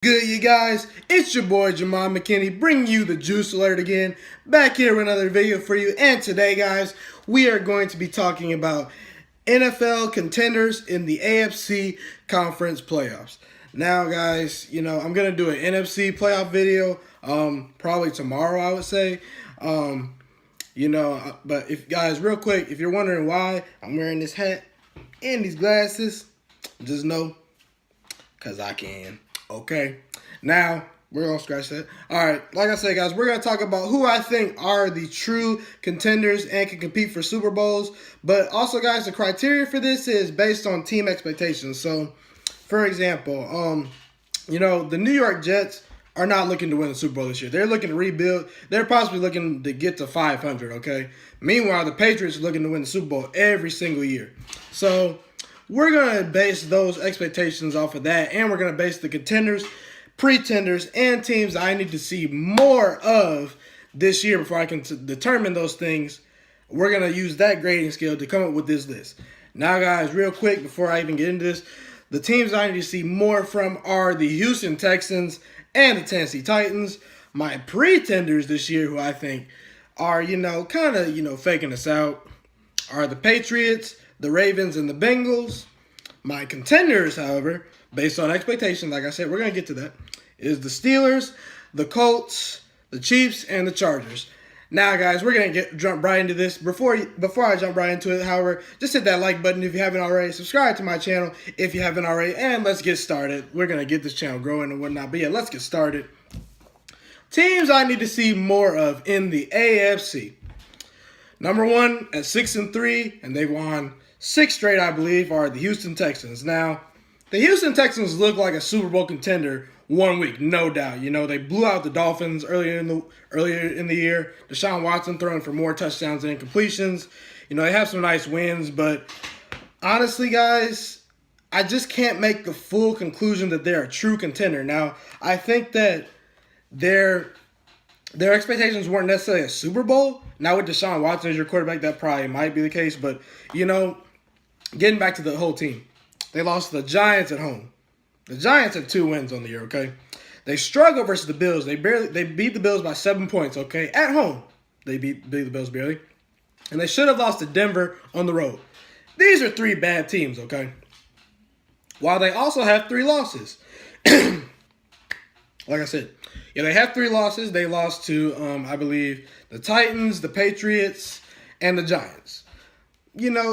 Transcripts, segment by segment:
Good, you guys? It's your boy Ghiman Mckinney bringing you the Juice Alert again. Back here with another video for you. And today, guys, we are going to be talking about NFL contenders in the AFC conference playoffs. Now, guys, I'm going to do an NFC playoff video probably tomorrow, I would say. But if guys, real quick, if you're wondering why I'm wearing this hat and these glasses, just know because I can. Okay, now we're gonna scratch that. All right, like I said, guys, we're gonna talk about who I think are the true contenders and can compete for Super Bowls. But also, guys, the criteria for this is based on team expectations. So, for example, the New York Jets are not looking to win the Super Bowl this year. They're looking to rebuild. They're possibly looking to get to 500. Okay. Meanwhile, the Patriots are looking to win the Super Bowl every single year. So we're going to base those expectations off of that, and we're going to base the contenders, pretenders, and teams I need to see more of this year before I can determine those things. We're going to use that grading scale to come up with this list. Now, guys, real quick, before I even get into this, the teams I need to see more from are the Houston Texans and the Tennessee Titans. My pretenders this year, who I think are, faking us out, are the Patriots, the Ravens, and the Bengals. My contenders, however, based on expectations, like I said, we're going to get to that, is the Steelers, the Colts, the Chiefs, and the Chargers. Now, guys, we're going to jump right into this. Before I jump right into it, however, just hit that like button if you haven't already. Subscribe to my channel if you haven't already. And let's get started. We're going to get this channel growing and whatnot. But yeah, let's get started. Teams I need to see more of in the AFC. Number one at 6-3, and they've won 6 straight, I believe, are the Houston Texans. Now, the Houston Texans look like a Super Bowl contender 1 week, no doubt. They blew out the Dolphins earlier in the year. Deshaun Watson throwing for more touchdowns than completions. They have some nice wins, but honestly, guys, I just can't make the full conclusion that they're a true contender. Now, I think that their expectations weren't necessarily a Super Bowl. Now, with Deshaun Watson as your quarterback, that probably might be the case. But, getting back to the whole team, they lost to the Giants at home. The Giants had 2 wins on the year, okay? They struggled versus the Bills. They beat the Bills by 7 points, okay? At home, they beat the Bills barely. And they should have lost to Denver on the road. These are 3 bad teams, okay? While they also have 3 losses. Like I said, they have 3 losses. They lost to, I believe, the Titans, the Patriots, and the Giants.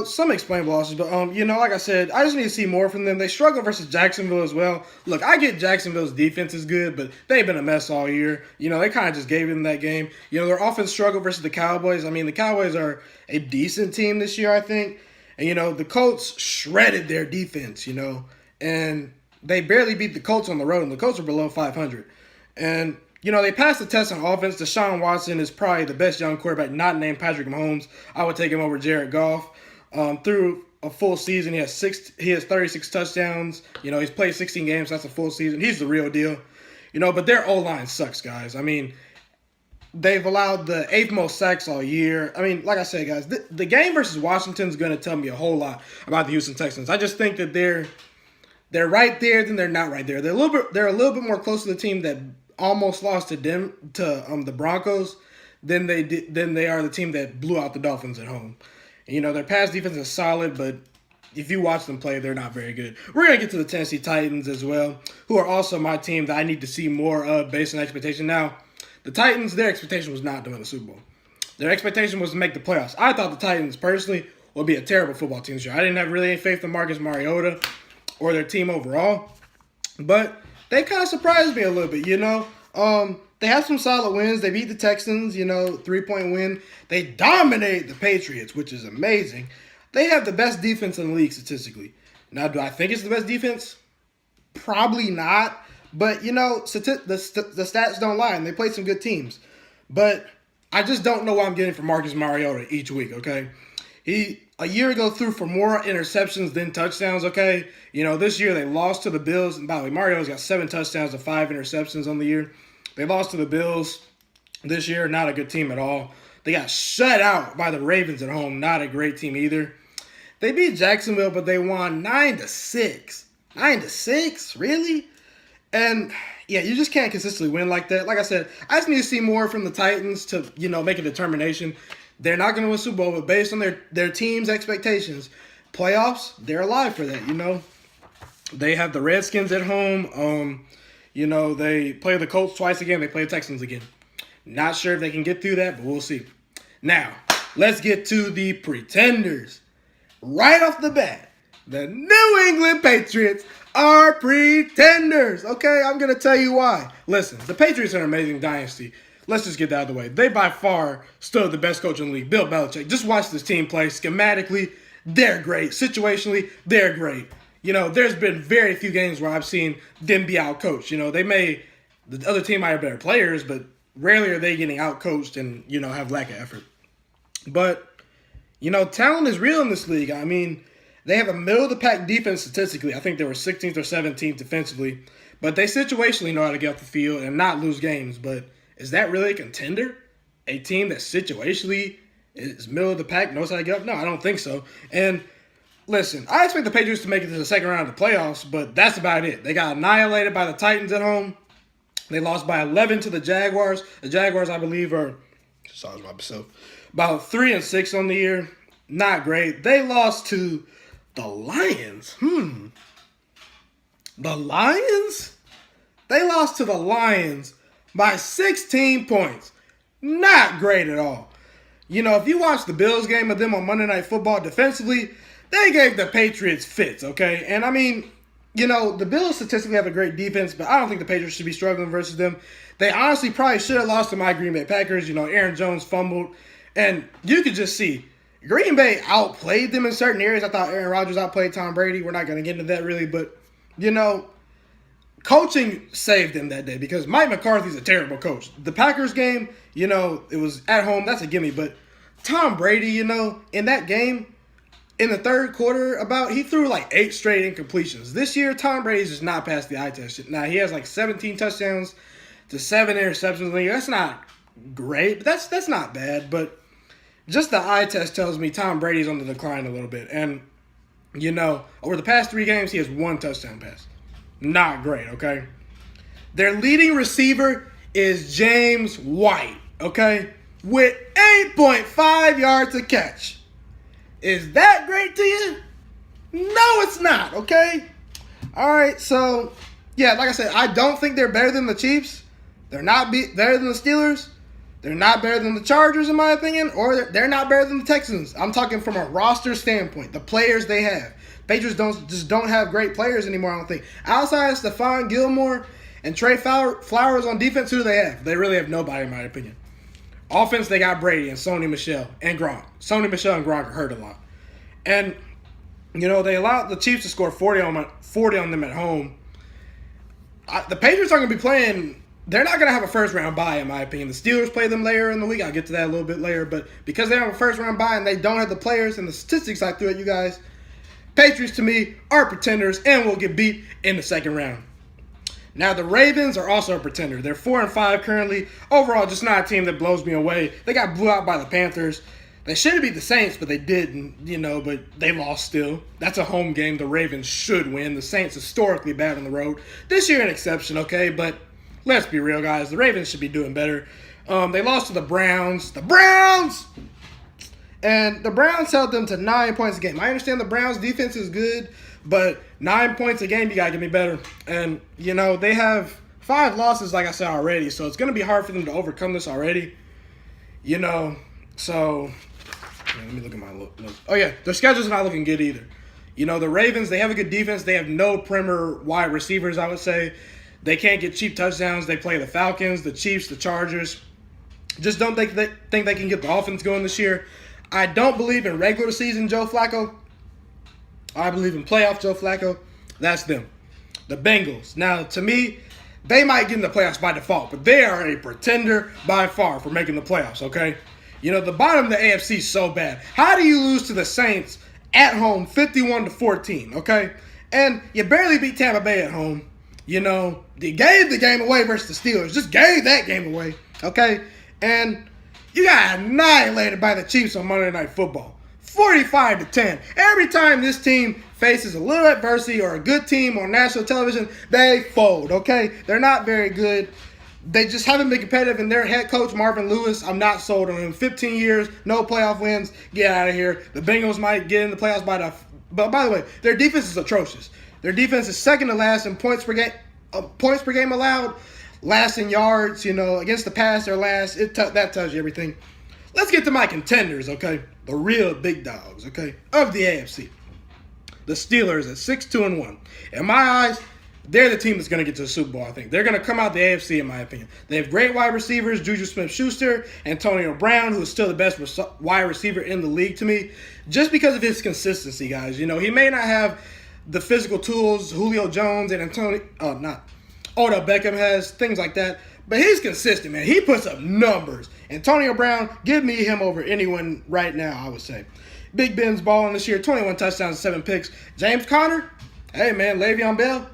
Some explainable losses, but, like I said, I just need to see more from them. They struggle versus Jacksonville as well. Look, I get Jacksonville's defense is good, but they've been a mess all year. They kind of just gave them that game. Their offense struggled versus the Cowboys. I mean, the Cowboys are a decent team this year, I think. And, the Colts shredded their defense, and they barely beat the Colts on the road, and the Colts are below 500. And, they passed the test on offense. Deshaun Watson is probably the best young quarterback not named Patrick Mahomes. I would take him over Jared Goff. Through a full season, he has 36 touchdowns. He's played 16 games. That's a full season. He's the real deal. But their O-line sucks, guys. I mean, they've allowed the 8th most sacks all year. I mean, like I said, guys, the game versus Washington is going to tell me a whole lot about the Houston Texans. I just think that they're right there, then they're not right there. They're a little bit more close to the team that almost lost to the Broncos than they are the team that blew out the Dolphins at home. Their pass defense is solid, but if you watch them play, they're not very good. We're going to get to the Tennessee Titans as well, who are also my team that I need to see more of based on expectation. Now, the Titans, their expectation was not to win the Super Bowl. Their expectation was to make the playoffs. I thought the Titans, personally, would be a terrible football team this year. I didn't have really any faith in Marcus Mariota or their team overall, but they kind of surprised me a little bit, They had some solid wins. They beat the Texans, 3-point win. They dominate the Patriots, which is amazing. They have the best defense in the league statistically. Now, do I think it's the best defense? Probably not. But, the stats don't lie, and they played some good teams. But I just don't know what I'm getting from Marcus Mariota each week, okay? He, a year ago, threw for more interceptions than touchdowns, okay? This year they lost to the Bills. And by the way, Mariota's got 7 touchdowns and 5 interceptions on the year. They lost to the Bills this year. Not a good team at all. They got shut out by the Ravens at home. Not a great team either. They beat Jacksonville, but they won 9-6. 9-6? Really? And, Yeah, you just can't consistently win like that. Like I said, I just need to see more from the Titans to, make a determination. They're not going to win Super Bowl, but based on their team's expectations, playoffs, they're alive for that. They have the Redskins at home. They play the Colts twice again. They play the Texans again. Not sure if they can get through that, but we'll see. Now, let's get to the pretenders. Right off the bat, the New England Patriots are pretenders. Okay, I'm going to tell you why. Listen, the Patriots are an amazing dynasty. Let's just get that out of the way. They by far still the best coach in the league, Bill Belichick. Just watch this team play. Schematically, they're great. Situationally, they're great. There's been very few games where I've seen them be outcoached. The other team might have better players, but rarely are they getting outcoached and, have lack of effort. But, talent is real in this league. I mean, they have a middle-of-the-pack defense statistically. I think they were 16th or 17th defensively. But they situationally know how to get off the field and not lose games. But is that really a contender? A team that situationally is middle-of-the-pack, knows how to get up? No, I don't think so. And listen, I expect the Patriots to make it to the second round of the playoffs, but that's about it. They got annihilated by the Titans at home. They lost by 11 to the Jaguars. The Jaguars, I believe, are about 3-6 on the year. Not great. They lost to the Lions. The Lions? They lost to the Lions by 16 points. Not great at all. If you watch the Bills game of them on Monday Night Football defensively, they gave the Patriots fits, okay? And I mean, the Bills statistically have a great defense, but I don't think the Patriots should be struggling versus them. They honestly probably should have lost to my Green Bay Packers. Aaron Jones fumbled. And you could just see Green Bay outplayed them in certain areas. I thought Aaron Rodgers outplayed Tom Brady. We're not going to get into that really. But, coaching saved them that day because Mike McCarthy's a terrible coach. The Packers game, it was at home. That's a gimme. But Tom Brady, in that game, in the third quarter, he threw like 8 straight incompletions. This year, Tom Brady's just not passed the eye test. Now, he has like 17 touchdowns to 7 interceptions. That's not great, but that's not bad. But just the eye test tells me Tom Brady's on the decline a little bit. And, over the past 3 games, he has 1 touchdown pass. Not great, okay? Their leading receiver is James White, okay? With 8.5 yards a catch. Is that great to you? No, it's not, okay? All right, so, yeah, like I said, I don't think they're better than the Chiefs. They're not better than the Steelers. They're not better than the Chargers, in my opinion, or they're not better than the Texans. I'm talking from a roster standpoint, the players they have. Patriots don't have great players anymore, I don't think. Outside of Stephon Gilmore and Trey Flowers on defense, who do they have? They really have nobody, in my opinion. Offense, they got Brady and Sony Michel and Gronk. Sony Michel and Gronk are hurt a lot. And, they allowed the Chiefs to score 40 on them at home. The Patriots are going to be playing. They're not going to have a first-round bye, in my opinion. The Steelers play them later in the week. I'll get to that a little bit later. But because they have a first-round bye and they don't have the players and the statistics I threw at you guys, Patriots, to me, are pretenders and will get beat in the second round. Now, the Ravens are also a pretender. They're 4-5 currently. Overall, just not a team that blows me away. They got blew out by the Panthers. They should have beat the Saints, but they didn't, but they lost still. That's a home game the Ravens should win. The Saints historically bad on the road. This year, an exception, okay? But let's be real, guys. The Ravens should be doing better. They lost to the Browns. The Browns! And the Browns held them to 9 points a game. I understand the Browns' defense is good, but 9 points a game, you got to give me better. And, they have 5 losses, like I said already, so it's going to be hard for them to overcome this already. So, let me look at my look. Oh, yeah, their schedule's not looking good either. The Ravens, they have a good defense. They have no perimeter wide receivers, I would say. They can't get cheap touchdowns. They play the Falcons, the Chiefs, the Chargers. Just don't think they can get the offense going this year. I don't believe in regular season Joe Flacco. I believe in playoff Joe Flacco. That's them. The Bengals. Now, to me, they might get in the playoffs by default, but they are a pretender by far for making the playoffs, okay? The bottom of the AFC is so bad. How do you lose to the Saints at home 51-14, okay? And you barely beat Tampa Bay at home. They gave the game away versus the Steelers. Just gave that game away, okay? And you got annihilated by the Chiefs on Monday Night Football. 45-10. Every time this team faces a little adversity or a good team on national television, they fold, okay? They're not very good. They just haven't been competitive, and their head coach, Marvin Lewis, I'm not sold on him. 15 years, no playoff wins, get out of here. The Bengals might get in the playoffs but by the way, their defense is atrocious. Their defense is second to last in points per game allowed, last in yards, against the pass, they're last. That tells you everything. Let's get to my contenders, okay? The real big dogs, okay, of the AFC. The Steelers at 6-2-1. In my eyes, they're the team that's going to get to the Super Bowl, I think. They're going to come out the AFC, in my opinion. They have great wide receivers, Juju Smith-Schuster, Antonio Brown, who is still the best wide receiver in the league to me, just because of his consistency, guys. He may not have the physical tools Julio Jones and Odell Beckham has, things like that, but he's consistent, man. He puts up numbers. Antonio Brown, give me him over anyone right now, I would say. Big Ben's balling this year, 21 touchdowns, 7 picks. James Conner, hey, man, Le'Veon Bell,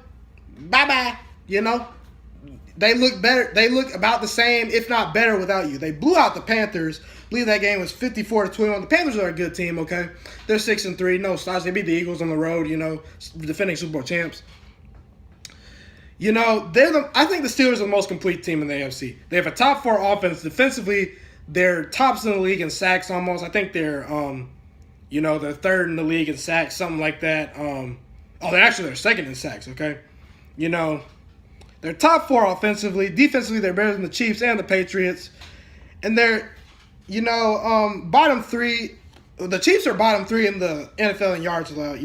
bye-bye. They look better. They look about the same, if not better, without you. They blew out the Panthers. I believe that game was 54-21. The Panthers are a good team, okay? They're 6-3. No slouch. They beat the Eagles on the road, defending Super Bowl champs. I think the Steelers are the most complete team in the AFC. They have a top 4 offense. Defensively, they're tops in the league in sacks almost. I think they're, they're third in the league in sacks, something like that. They're second in sacks, okay? They're top 4 offensively. Defensively, they're better than the Chiefs and the Patriots. And they're, bottom 3. The Chiefs are bottom 3 in the NFL in yards allowed.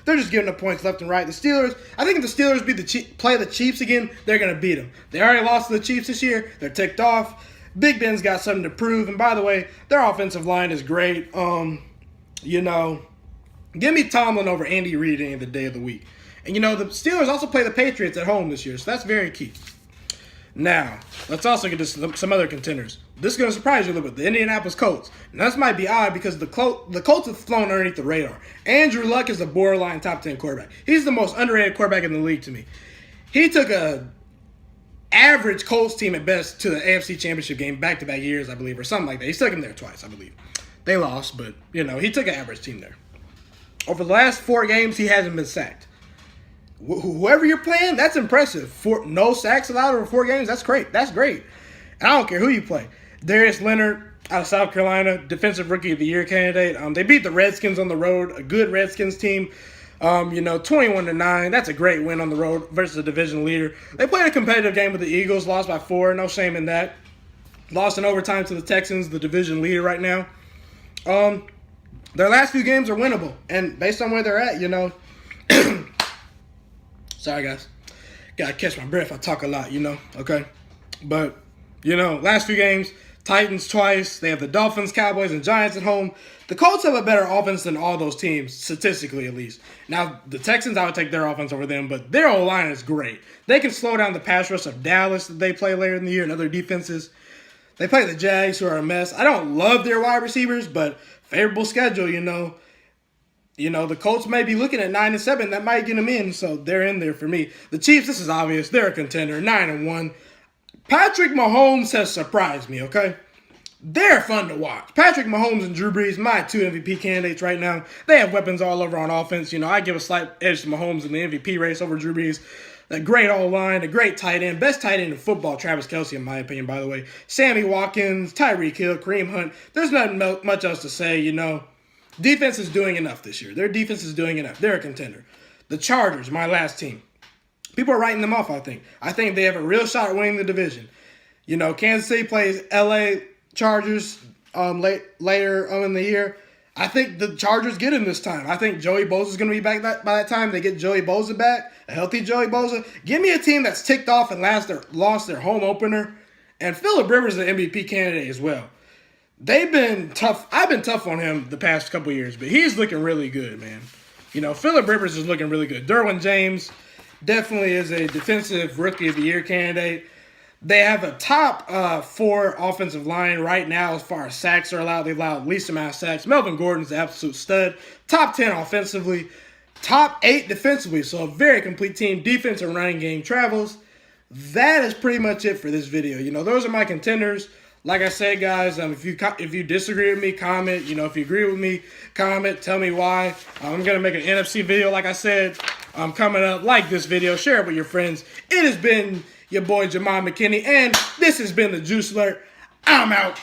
They're just giving up points left and right. The Steelers, I think if the Steelers play the Chiefs again, they're going to beat them. They already lost to the Chiefs this year. They're ticked off. Big Ben's got something to prove. And by the way, their offensive line is great. Give me Tomlin over Andy Reid any day of the week. And, the Steelers also play the Patriots at home this year, so that's very key. Now, let's also get to some other contenders. This is going to surprise you a little bit. The Indianapolis Colts. Now, this might be odd because the Colts have flown underneath the radar. Andrew Luck is a borderline top 10 quarterback. He's the most underrated quarterback in the league to me. He took a average Colts team at best to the AFC Championship game back-to-back years, I believe, or something like that. He's taken them there twice, I believe. They lost, but, he took an average team there. Over the last 4 games, he hasn't been sacked. Whoever you're playing, that's impressive. No sacks allowed over 4 games, that's great. That's great. And I don't care who you play. Darius Leonard out of South Carolina, Defensive Rookie of the Year candidate. They beat the Redskins on the road, a good Redskins team. 21-9. That's a great win on the road versus a division leader. They played a competitive game with the Eagles, lost by 4. No shame in that. Lost in overtime to the Texans, the division leader right now. Their last few games are winnable, and based on where they're at, sorry, guys. Gotta catch my breath. I talk a lot, okay? But, last few games, Titans twice. They have the Dolphins, Cowboys, and Giants at home. The Colts have a better offense than all those teams, statistically at least. Now, the Texans, I would take their offense over them, but their O-line is great. They can slow down the pass rush of Dallas that they play later in the year and other defenses. They play the Jags, who are a mess. I don't love their wide receivers, but favorable schedule, the Colts may be looking at 9-7. That might get them in, so they're in there for me. The Chiefs, this is obvious. They're a contender, 9-1. Patrick Mahomes has surprised me, okay? They're fun to watch. Patrick Mahomes and Drew Brees, my 2 MVP candidates right now. They have weapons all over on offense. I give a slight edge to Mahomes in the MVP race over Drew Brees. A great O-line, a great tight end. Best tight end in football, Travis Kelce, in my opinion, by the way. Sammy Watkins, Tyreek Hill, Kareem Hunt. There's not much else to say, Defense is doing enough this year. Their defense is doing enough. They're a contender. The Chargers, my last team. People are writing them off, I think. I think they have a real shot at winning the division. Kansas City plays L.A. Chargers later in the year. I think the Chargers get him this time. I think Joey Bosa is going to be back by that time. They get Joey Bosa back, a healthy Joey Bosa. Give me a team that's ticked off and lost their home opener. And Phillip Rivers is an MVP candidate as well. They've been tough. I've been tough on him the past couple years, but he's looking really good, man. Phillip Rivers is looking really good. Derwin James definitely is a defensive rookie of the year candidate. They have a top 4 offensive line right now as far as sacks are allowed. They allow least amount of sacks. Melvin Gordon's the absolute stud. Top 10 offensively. Top 8 defensively. So a very complete team. Defense and running game travels. That is pretty much it for this video. Those are my contenders. like I said, guys, if you disagree with me, comment. You know, if you agree with me, comment. Tell me why. I'm gonna make an NFC video, like I said, coming up. Like this video, share it with your friends. It has been your boy Ghiman Mckinney, and this has been the Juice Alert. I'm out.